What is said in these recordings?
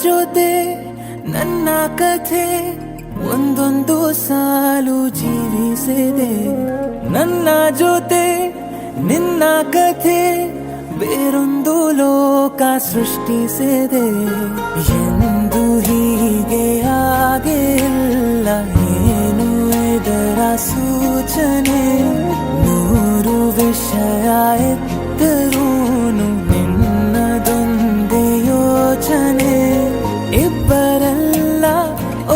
ಜೊತೆ ನನ್ನ ಕಥೆ ಒಂದೊಂದು ಸಾಲು ಜೀವಿಸಿದೆ. ನನ್ನ ಜೊತೆ ನಿನ್ನ ಕಥೆ ಬೇರೊಂದು ಲೋಕ ಸೃಷ್ಟಿಸಿದೆ. ಎಂದು ಹೀಗೆ ಆಗಿಲ್ಲ, ಏನು ಇದರ ಸೂಚನೆ? ನೂರು ವಿಷಯ ಇದ್ದರೂನು ನಿನ್ನದೊಂದೇ ಯೋಚನೆ. ಇಬ್ಬರಲ್ಲ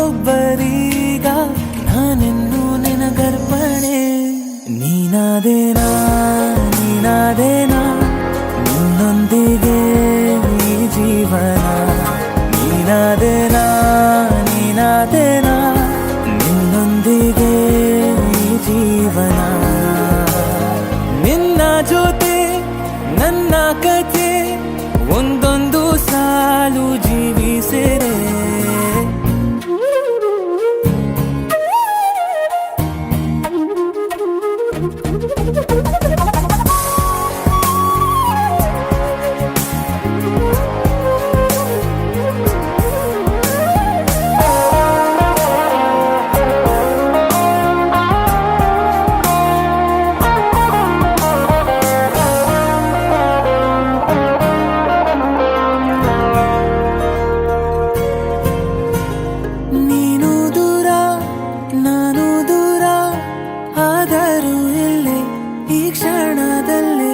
ಒಬ್ಬರೀಗ ನಾನಿನ್ನು ನಿನಗರ್ಪಣೆ. ನೀನಾದೇನಾ ನೀನಾದೇನಾ ನಿನ್ನೊಂದಿಗೆ ಈ ಜೀವನ. ನೀನಾದೇನಾ ನೀನಾದೇನಾ ನಿನ್ನೊಂದಿಗೆ ಈ ಜೀವನ. ನಿನ್ನ ಜೊತೆ ನನ್ನ ಕಥೆ ಒಂದೊಂದು ಸಾಲು ಜೀವಿಸಿದೆ. ಆದರೂ ಇಲ್ಲೇ ಈ ಕ್ಷಣದಲ್ಲಿ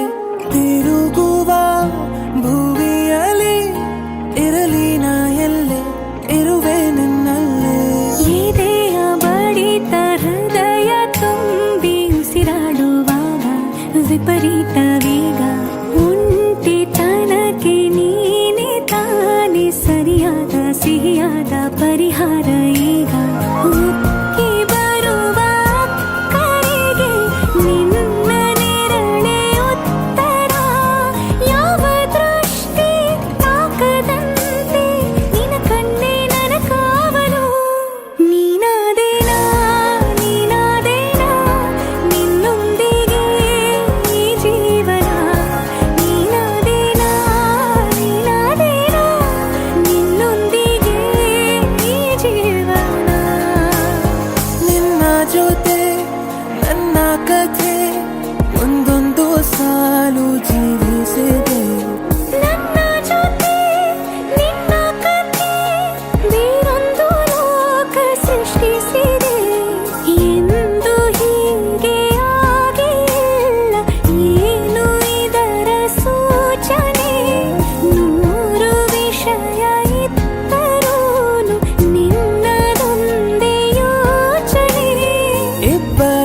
ತಿರುಗುವ ಭುವಿಯಲ್ಲಿ ಇರಲಿ ನಾ ಎಲ್ಲೆ ಇರುವೆ ನಿನ್ನಲ್ಲೇ. ಎದೆಯ ಬಡಿತ ಹೃದಯ ತುಂಬಿ ಉಸಿರಾಡುವಾಗ ವಿಪರೀತ ವೇಗ. ಒಂಟಿತನಕ್ಕೆ ನೀನೆ ತಾನೆ ಸರಿಯಾದ ಸಿಹಿಯಾದ ಪರಿಹಾರ ಈಗ. ಜೊತೆ ನನ್ನ ಕಥೆ ಒಂದೊಂದು ಸಾಲು ಜೀವಿಸಿದೆ. ನನ್ನ ಜೊತೆ ನಿನ್ನ ಕಥೆ ಬೇರೊಂದು ಲೋಕ ಸೃಷ್ಟಿಸಿದೆ. ಎಂದು ಹೀಗೆ ಆಗಿಲ್ಲ, ಏನು ಇದರ ಸೂಚನೆ? ನೂರು ವಿಷಯ ಇದ್ದರೂನು ನಿನ್ನದೊಂದೇ ಯೋಚನೆ. ಇಬ್ಬರ